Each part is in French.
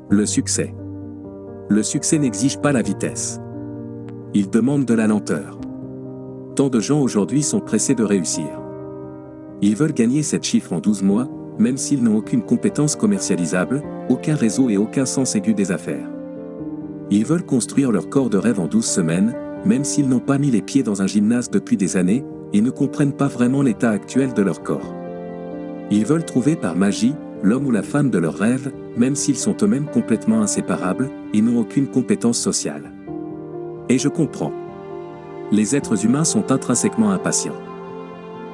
Le succès. Le succès n'exige pas la vitesse. Il demande de la lenteur. Tant de gens aujourd'hui sont pressés de réussir. Ils veulent gagner cette chiffre en 12 mois, même s'ils n'ont aucune compétence commercialisable, aucun réseau et aucun sens aigu des affaires. Ils veulent construire leur corps de rêve en 12 semaines, même s'ils n'ont pas mis les pieds dans un gymnase depuis des années, et ne comprennent pas vraiment l'état actuel de leur corps. Ils veulent trouver par magie, l'homme ou la femme de leurs rêves, même s'ils sont eux-mêmes complètement inséparables, et n'ont aucune compétence sociale. Et je comprends. Les êtres humains sont intrinsèquement impatients.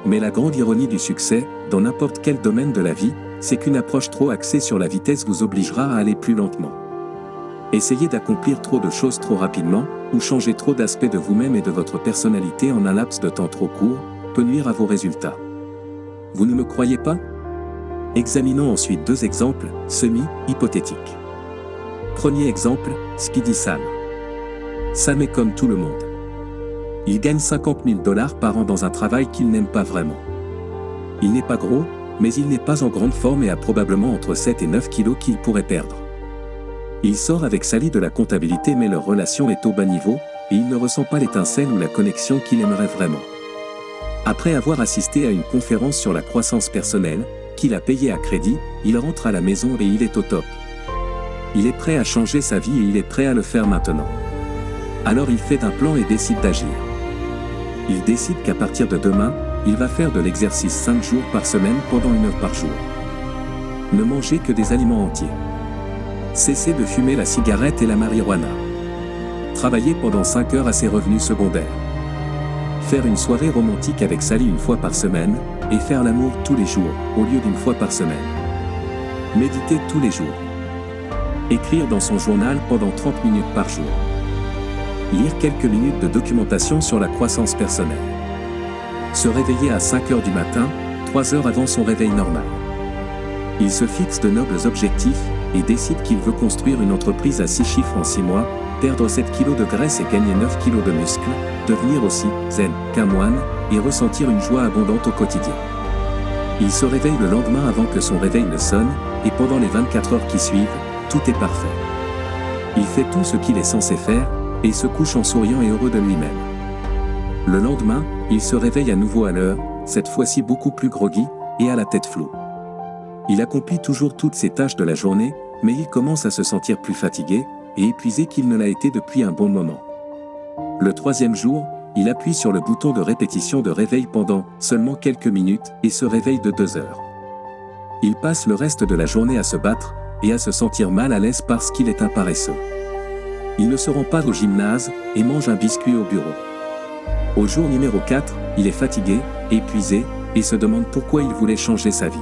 Mais la grande ironie du succès, dans n'importe quel domaine de la vie, c'est qu'une approche trop axée sur la vitesse vous obligera à aller plus lentement. Essayez d'accomplir trop de choses trop rapidement, ou changer trop d'aspects de vous-même et de votre personnalité en un laps de temps trop court, peut nuire à vos résultats. Vous ne me croyez pas ? Examinons ensuite 2 exemples, semi-hypothétiques. Premier exemple, Speedy Sam. Sam est comme tout le monde. Il gagne 50 000 $ par an dans un travail qu'il n'aime pas vraiment. Il n'est pas gros, mais il n'est pas en grande forme et a probablement entre 7 et 9 kilos qu'il pourrait perdre. Il sort avec Sally de la comptabilité mais leur relation est au bas niveau, et il ne ressent pas l'étincelle ou la connexion qu'il aimerait vraiment. Après avoir assisté à une conférence sur la croissance personnelle, qu'il a payée à crédit, il rentre à la maison et il est au top. Il est prêt à changer sa vie et il est prêt à le faire maintenant. Alors il fait un plan et décide d'agir. Il décide qu'à partir de demain, il va faire de l'exercice 5 jours par semaine pendant 1 heure par jour. Ne manger que des aliments entiers. Cesser de fumer la cigarette et la marijuana. Travailler pendant 5 heures à ses revenus secondaires. Faire une soirée romantique avec Sally 1 fois par semaine, et faire l'amour tous les jours, au lieu d'1 fois par semaine. Méditer tous les jours. Écrire dans son journal pendant 30 minutes par jour. Lire quelques minutes de documentation sur la croissance personnelle. Se réveiller à 5 heures du matin, 3 heures avant son réveil normal. Il se fixe de nobles objectifs, et décide qu'il veut construire une entreprise à 6 chiffres en 6 mois, perdre 7 kilos de graisse et gagner 9 kilos de muscles, devenir aussi zen qu'un moine, et ressentir une joie abondante au quotidien. Il se réveille le lendemain avant que son réveil ne sonne, et pendant les 24 heures qui suivent, tout est parfait. Il fait tout ce qu'il est censé faire, et se couche en souriant et heureux de lui-même. Le lendemain, il se réveille à nouveau à l'heure, cette fois-ci beaucoup plus groggy, et à la tête floue. Il accomplit toujours toutes ses tâches de la journée, mais il commence à se sentir plus fatigué, et épuisé qu'il ne l'a été depuis un bon moment. Le 3e jour, il appuie sur le bouton de répétition de réveil pendant seulement quelques minutes, et se réveille de 2 heures. Il passe le reste de la journée à se battre, et à se sentir mal à l'aise parce qu'il est un paresseux. Il ne se rend pas au gymnase, et mange un biscuit au bureau. Au jour numéro 4, il est fatigué, épuisé, et se demande pourquoi il voulait changer sa vie.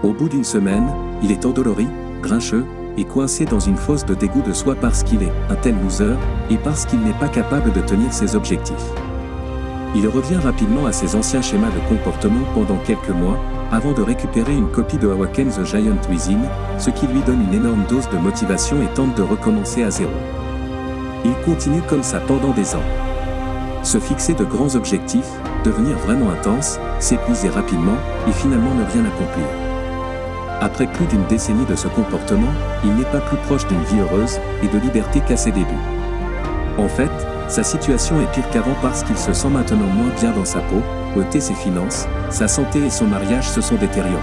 Au bout d'1 semaine, il est endolori, grincheux, et coincé dans une fosse de dégoût de soi parce qu'il est un tel loser, et parce qu'il n'est pas capable de tenir ses objectifs. Il revient rapidement à ses anciens schémas de comportement pendant quelques mois, avant de récupérer une copie de Awaken the Giant Within, ce qui lui donne une énorme dose de motivation et tente de recommencer à zéro. Il continue comme ça pendant des ans. Se fixer de grands objectifs, devenir vraiment intense, s'épuiser rapidement, et finalement ne rien accomplir. Après plus d'1 décennie de ce comportement, il n'est pas plus proche d'une vie heureuse et de liberté qu'à ses débuts. En fait, sa situation est pire qu'avant parce qu'il se sent maintenant moins bien dans sa peau, ôté ses finances, sa santé et son mariage se sont détériorés.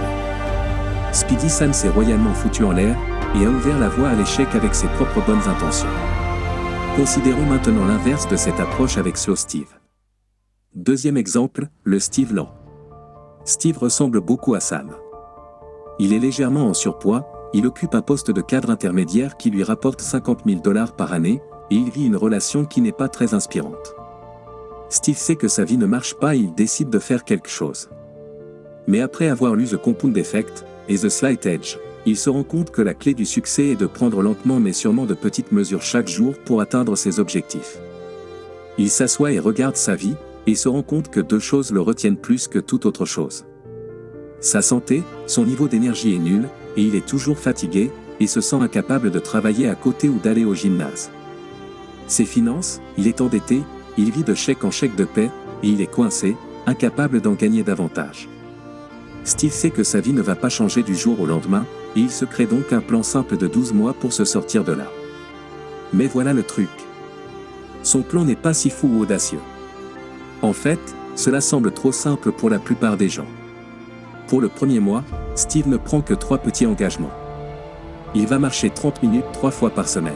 Speedy Sam s'est royalement foutu en l'air, et a ouvert la voie à l'échec avec ses propres bonnes intentions. Considérons maintenant l'inverse de cette approche avec Slow Steve. 2e exemple, le Steve lent. Steve ressemble beaucoup à Sam. Il est légèrement en surpoids, il occupe un poste de cadre intermédiaire qui lui rapporte 50 000 $ par année, et il vit une relation qui n'est pas très inspirante. Steve sait que sa vie ne marche pas et il décide de faire quelque chose. Mais après avoir lu The Compound Effect et The Slight Edge, il se rend compte que la clé du succès est de prendre lentement mais sûrement de petites mesures chaque jour pour atteindre ses objectifs. Il s'assoit et regarde sa vie, et se rend compte que 2 choses le retiennent plus que toute autre chose. Sa santé, son niveau d'énergie est nul, et il est toujours fatigué, et se sent incapable de travailler à côté ou d'aller au gymnase. Ses finances, il est endetté, il vit de chèque en chèque de paie, et il est coincé, incapable d'en gagner davantage. Steve sait que sa vie ne va pas changer du jour au lendemain, et il se crée donc un plan simple de 12 mois pour se sortir de là. Mais voilà le truc. Son plan n'est pas si fou ou audacieux. En fait, cela semble trop simple pour la plupart des gens. Pour le premier mois, Steve ne prend que 3 petits engagements. Il va marcher 30 minutes 3 fois par semaine.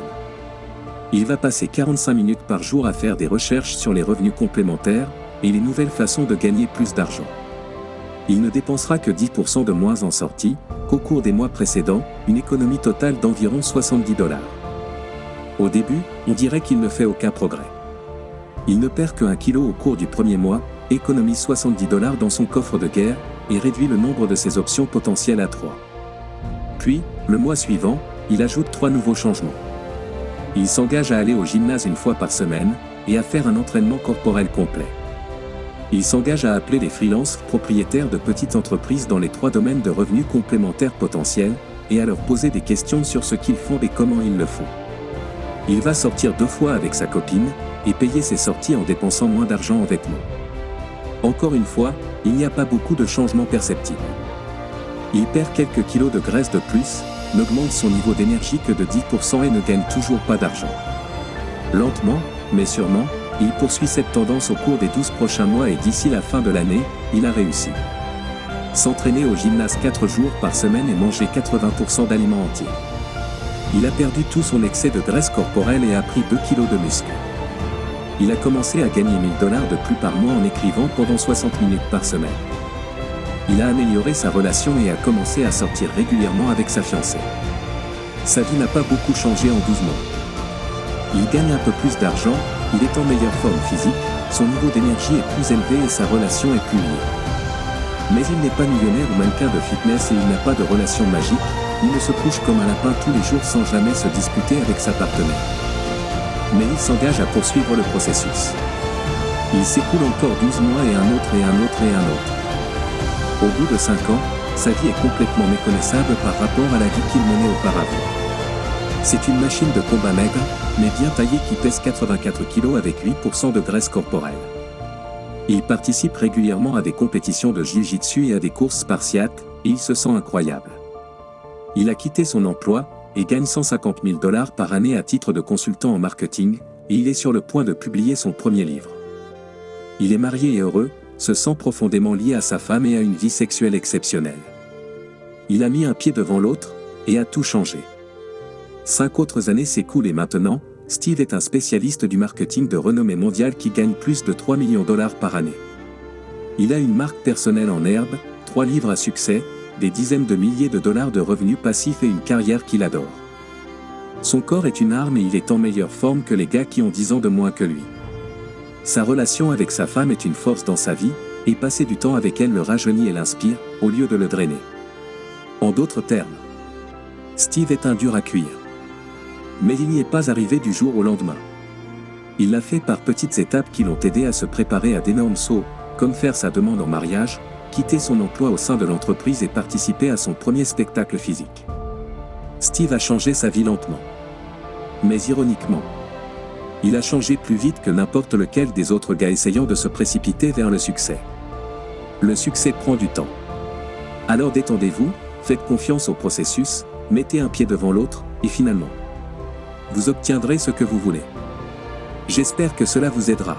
Il va passer 45 minutes par jour à faire des recherches sur les revenus complémentaires et les nouvelles façons de gagner plus d'argent. Il ne dépensera que 10% de moins en sortie qu'au cours des mois précédents, une économie totale d'environ 70 $. Au début, on dirait qu'il ne fait aucun progrès. Il ne perd que 1 kilo au cours du premier mois, économise 70 $ dans son coffre de guerre et réduit le nombre de ses options potentielles à 3. Puis, le mois suivant, il ajoute 3 nouveaux changements. Il s'engage à aller au gymnase 1 fois par semaine et à faire un entraînement corporel complet. Il s'engage à appeler des freelances propriétaires de petites entreprises dans les 3 domaines de revenus complémentaires potentiels et à leur poser des questions sur ce qu'ils font et comment ils le font. Il va sortir 2 fois avec sa copine et payer ses sorties en dépensant moins d'argent en vêtements. Encore une fois, il n'y a pas beaucoup de changements perceptibles. Il perd quelques kilos de graisse de plus, n'augmente son niveau d'énergie que de 10% et ne gagne toujours pas d'argent. Lentement, mais sûrement, il poursuit cette tendance au cours des 12 prochains mois et d'ici la fin de l'année, il a réussi. S'entraîner au gymnase 4 jours par semaine et manger 80% d'aliments entiers. Il a perdu tout son excès de graisse corporelle et a pris 2 kilos de muscle. Il a commencé à gagner 1 000 $ de plus par mois en écrivant pendant 60 minutes par semaine. Il a amélioré sa relation et a commencé à sortir régulièrement avec sa fiancée. Sa vie n'a pas beaucoup changé en 12 mois. Il gagne un peu plus d'argent, il est en meilleure forme physique, son niveau d'énergie est plus élevé et sa relation est plus liée. Mais il n'est pas millionnaire ou mannequin de fitness et il n'a pas de relation magique, il ne se couche comme un lapin tous les jours sans jamais se disputer avec sa partenaire. Mais il s'engage à poursuivre le processus. Il s'écoule encore 12 mois et un autre et un autre et un autre. Au bout de 5 ans, sa vie est complètement méconnaissable par rapport à la vie qu'il menait auparavant. C'est une machine de combat maigre, mais bien taillée qui pèse 84 kg avec 8% de graisse corporelle. Il participe régulièrement à des compétitions de jiu-jitsu et à des courses spartiates, et il se sent incroyable. Il a quitté son emploi, et gagne 150 000 $ par année à titre de consultant en marketing, et il est sur le point de publier son premier livre. Il est marié et heureux, se sent profondément lié à sa femme et a une vie sexuelle exceptionnelle. Il a mis un pied devant l'autre, et a tout changé. 5 autres années s'écoulent et maintenant, Steve est un spécialiste du marketing de renommée mondiale qui gagne plus de 3 millions de $ par année. Il a une marque personnelle en herbe, 3 livres à succès, des dizaines de milliers de dollars de revenus passifs et une carrière qu'il adore. Son corps est une arme et il est en meilleure forme que les gars qui ont 10 ans de moins que lui. Sa relation avec sa femme est une force dans sa vie, et passer du temps avec elle le rajeunit et l'inspire, au lieu de le drainer. En d'autres termes, Steve est un dur à cuire. Mais il n'y est pas arrivé du jour au lendemain. Il l'a fait par petites étapes qui l'ont aidé à se préparer à d'énormes sauts, comme faire sa demande en mariage, quitter son emploi au sein de l'entreprise et participer à son premier spectacle physique. Steve a changé sa vie lentement. Mais ironiquement, il a changé plus vite que n'importe lequel des autres gars essayant de se précipiter vers le succès. Le succès prend du temps. Alors détendez-vous, faites confiance au processus, mettez un pied devant l'autre, et finalement, vous obtiendrez ce que vous voulez. J'espère que cela vous aidera.